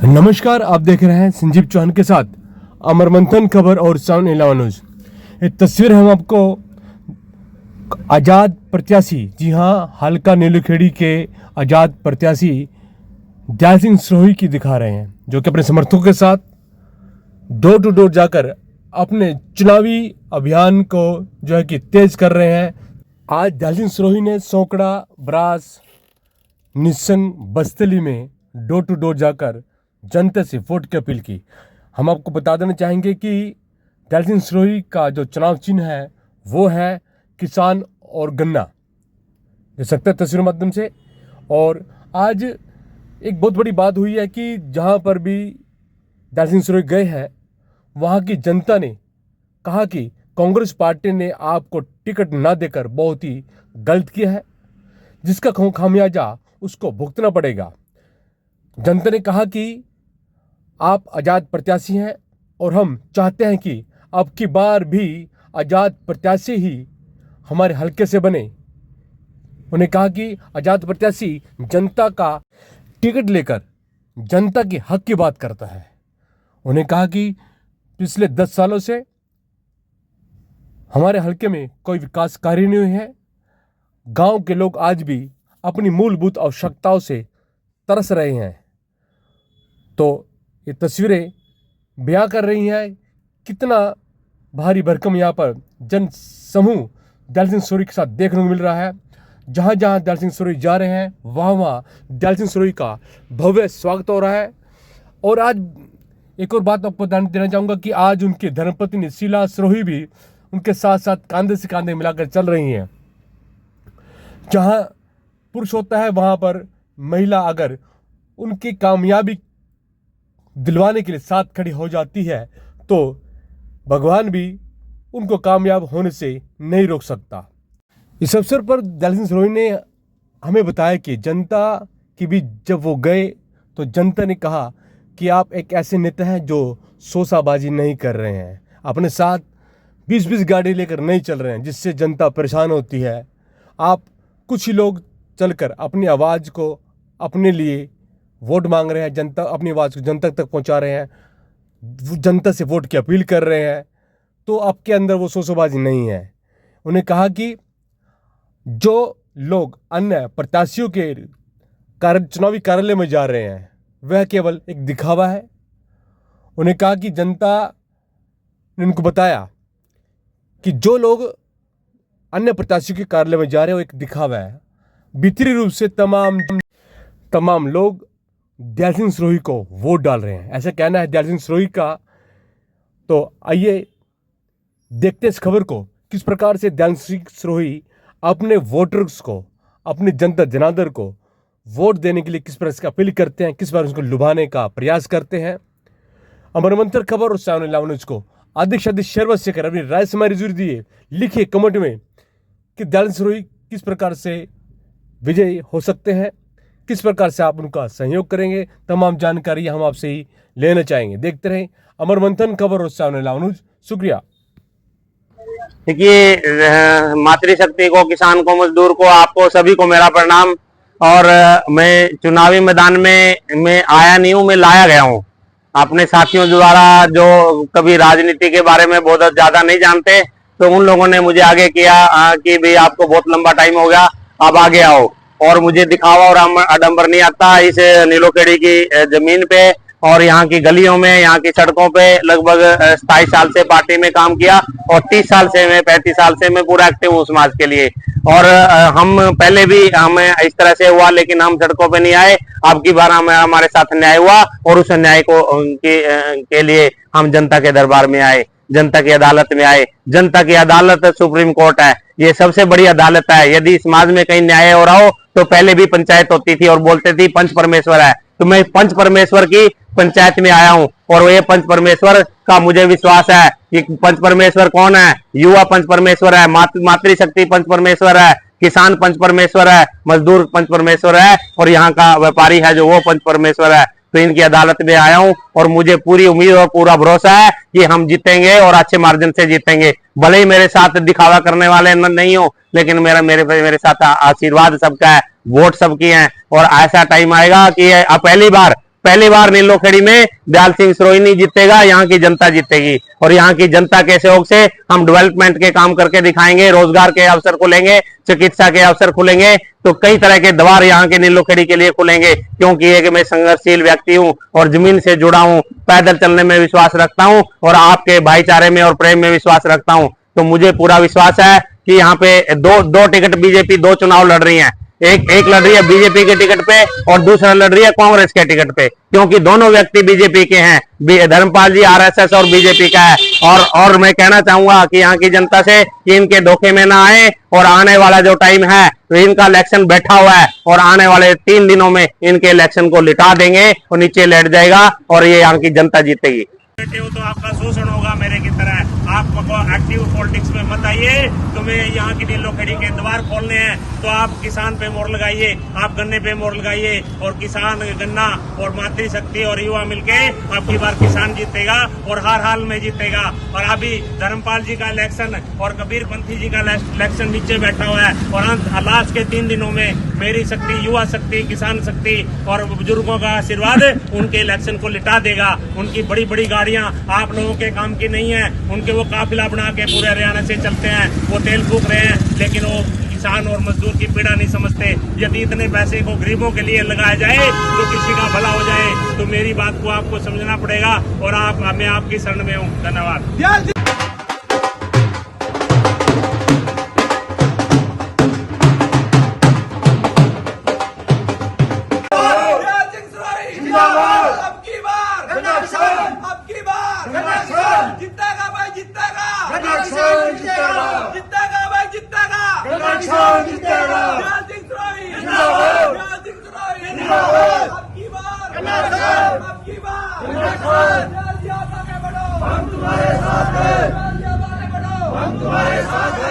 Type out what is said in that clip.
नमस्कार, आप देख रहे हैं संजीव चौहान के साथ अमर मंथन खबर और साउंड 11 न्यूज। ये तस्वीर हम आपको आज़ाद प्रत्याशी, जी हाँ, हल्का नीलूखेड़ी के आज़ाद प्रत्याशी दयाल सिंह सरोही की दिखा रहे हैं, जो कि अपने समर्थकों के साथ डोर टू डोर जाकर अपने चुनावी अभियान को जो है कि तेज कर रहे हैं। आज दयाल सिंह सरोही ने सोकड़ा, ब्रास, निस्सन, बस्तली में डोर टू डोर जाकर जनता से वोट की अपील की। हम आपको बता देना चाहेंगे कि दयाल सिंह सरोही का जो चुनाव चिन्ह है वो है किसान और गन्ना, देख सकते हैं तस्वीर माध्यम से। और आज एक बहुत बड़ी बात हुई है कि जहां पर भी दयाल सिंह सरोही गए हैं वहां की जनता ने कहा कि कांग्रेस पार्टी ने आपको टिकट ना देकर बहुत ही गलत किया है, जिसका खामियाजा उसको भुगतना पड़ेगा। जनता ने कहा कि आप आज़ाद प्रत्याशी हैं और हम चाहते हैं कि अब की बार भी आज़ाद प्रत्याशी ही हमारे हल्के से बने। उन्हें कहा कि आज़ाद प्रत्याशी जनता का टिकट लेकर जनता के हक की बात करता है। उन्हें कहा कि पिछले 10 सालों से हमारे हल्के में कोई विकास कार्य नहीं हुए हैं। गांव के लोग आज भी अपनी मूलभूत आवश्यकताओं से तरस रहे हैं। तो ये तस्वीरें बयां कर रही हैं कितना भारी भरकम यहाँ पर जन समूह दयाल सिंह सरोही के साथ देखने को मिल रहा है। जहाँ जहाँ दयाल सिंह सरोही जा रहे हैं वहाँ वहाँ दयाल सिंह सरोही का भव्य स्वागत हो रहा है। और आज एक और बात आपको ध्यान देना चाहूँगा कि आज उनकी धर्मपत्नी शीला सरोही भी उनके साथ साथ कांधे से कांधे मिलाकर चल रही हैं। जहाँ पुरुष होता है वहाँ पर महिला अगर उनकी कामयाबी दिलवाने के लिए साथ खड़ी हो जाती है तो भगवान भी उनको कामयाब होने से नहीं रोक सकता। इस अवसर पर दयाल सिंह सरोही ने हमें बताया कि जनता की भी जब वो गए तो जनता ने कहा कि आप एक ऐसे नेता हैं जो शोशाबाजी नहीं कर रहे हैं, अपने साथ 20-20 गाड़ी लेकर नहीं चल रहे हैं, जिससे जनता परेशान होती है। आप कुछ ही लोग चलकर अपनी आवाज़ को अपने लिए वोट मांग रहे हैं, जनता अपनी आवाज़ को जनता तक पहुंचा रहे हैं, जनता से वोट की अपील कर रहे हैं। तो आपके अंदर वो शोशाबाजी नहीं है। उन्हें कहा कि जो लोग अन्य प्रत्याशियों के चुनावी कार्यालय में जा रहे हैं वह केवल एक दिखावा है। उन्हें कहा कि जनता ने उनको बताया कि जो लोग अन्य प्रत्याशियों के कार्यालय में जा रहे हैं वो एक दिखावा है। भीतरी रूप से तमाम लोग दयाल सिंह सरोही को वोट डाल रहे हैं, ऐसा कहना है दयाल सिंह सरोही का। तो आइए देखते हैं इस खबर को, किस प्रकार से दयाल सिंह सरोही अपने वोटर्स को, अपने जनता जनार्दन को वोट देने के लिए किस प्रकार से अपील करते हैं, किस प्रकार उसको लुभाने का प्रयास करते हैं। अमर मंथन खबर और साउंड 11 न्यूज को अधिक से अधिक शेयर से कर अपनी राय से हमारी जरूर दिए। लिखिए कमेंट में कि दयाल सिंह सरोही किस प्रकार से विजयी हो सकते हैं, किस प्रकार से आप उनका सहयोग करेंगे। तमाम जानकारी हम आपसे ही लेना चाहेंगे। देखते रहें अमर मंथन खबर और साउंड 11 न्यूज। शुक्रिया। देखिए, मातृशक्ति को, किसान को, मजदूर को, आपको सभी को मेरा प्रणाम। और मैं चुनावी मैदान में आया नहीं हूँ, मैं लाया गया हूँ अपने साथियों द्वारा, जो कभी राजनीति के बारे में बहुत ज्यादा नहीं जानते। तो उन लोगों ने मुझे आगे किया कि भाई आपको बहुत लंबा टाइम हो गया, आप आगे आओ। और मुझे दिखावा और आडंबर नहीं आता। इस नीलूखेड़ी की जमीन पे और यहाँ की गलियों में, यहाँ की सड़कों पे लगभग 27 साल से पार्टी में काम किया और 35 साल से मैं पूरा एक्टिव हूँ समाज के लिए। और हम पहले भी हमें इस तरह से हुआ, लेकिन हम सड़कों पे नहीं आए। अब की बार हमारे साथ न्याय हुआ और उस न्याय के लिए हम जनता के दरबार में आए, जनता की अदालत में आए। जनता की अदालत सुप्रीम कोर्ट है, ये सबसे बड़ी अदालत है। यदि समाज में कहीं न्याय हो रहा हो तो पहले भी पंचायत होती थी और बोलते थी पंच परमेश्वर है। तो मैं पंच परमेश्वर की पंचायत में आया हूं और ये पंच परमेश्वर का मुझे विश्वास है कि पंच परमेश्वर कौन है। युवा पंच परमेश्वर है, मातृशक्ति पंच परमेश्वर है, किसान पंच परमेश्वर है, मजदूर पंच परमेश्वर है और यहाँ का व्यापारी है जो वो पंच परमेश्वर है। तो इनकी अदालत में आया हूं और मुझे पूरी उम्मीद और पूरा भरोसा है कि हम जीतेंगे और अच्छे मार्जिन से जीतेंगे। भले ही मेरे साथ दिखावा करने वाले नहीं हो, लेकिन मेरे साथ आशीर्वाद सबका है, वोट सबकी है। और ऐसा टाइम आएगा कि अब पहली बार नीलोखेड़ी में दयाल सिंह सरोहिनी जीतेगा, यहाँ की जनता जीतेगी और यहाँ की जनता के सहयोग से हम डेवलपमेंट के काम करके दिखाएंगे, रोजगार के अवसर खुलेंगे, चिकित्सा के अवसर खुलेंगे, तो कई तरह के द्वार यहाँ के नीलोखेड़ी के लिए खुलेंगे। क्योंकि एक मैं संघर्षशील व्यक्ति हूँ और जमीन से जुड़ा हूँ, पैदल चलने में विश्वास रखता हूँ और आपके भाईचारे में और प्रेम में विश्वास रखता हूँ। तो मुझे पूरा विश्वास है कि यहाँ पे दो टिकट बीजेपी 2 चुनाव लड़ रही है। एक लड़ रही है बीजेपी के टिकट पे और दूसरा लड़ रही है कांग्रेस के टिकट पे, क्योंकि दोनों व्यक्ति बीजेपी के हैं। धर्मपाल जी आरएसएस और बीजेपी का है। और मैं कहना चाहूंगा कि यहाँ की जनता से कि इनके धोखे में ना आए और आने वाला जो टाइम है तो इनका इलेक्शन बैठा हुआ है और आने वाले 3 दिनों में इनके इलेक्शन को लिटा देंगे और नीचे लेट जाएगा और ये यहाँ की जनता जीतेगी। तो आपका शोषण होगा मेरे की तरह। आपको एक्टिव पॉलिटिक्स में मत आइए। तुम्हें यहाँ की नीलोखेड़ी के द्वार खोलने हैं तो आप किसान पे मोहर लगाइए, आप गन्ने पे मोहर लगाइए और किसान गन्ना और मातृशक्ति और युवा मिलके आपकी बार किसान जीतेगा और हर हाल में जीतेगा। और अभी धर्मपाल जी का इलेक्शन और कबीर पंथी जी का इलेक्शन नीचे बैठा हुआ है और लास्ट के 3 दिनों में मेरी शक्ति, युवा शक्ति, किसान शक्ति और बुजुर्गों का आशीर्वाद उनके इलेक्शन को लिटा देगा। उनकी बड़ी बड़ी गाड़ियां आप लोगों के काम की नहीं है, उनके वो काफिला बना के पूरे हरियाणा से चलते हैं, वो तेल फूक रहे हैं, लेकिन वो किसान और मजदूर की पीड़ा नहीं समझते। यदि इतने पैसे को गरीबों के लिए लगाया जाए तो किसी का भला हो जाए। तो मेरी बात को आपको समझना पड़ेगा और मैं आपकी शरण में हूँ। धन्यवाद। जीतेगा भाई, जीतेगा, जीतेगा भाई, जीतेगा, दयाल सिंह सरोही, दयाल सिंह सरोही, अब की बार, दयाल जी आप आगे बढ़ो, हम तुम्हारे साथ हैं, दयाल जी आप आगे बढ़ो, हम तुम्हारे साथ हैं।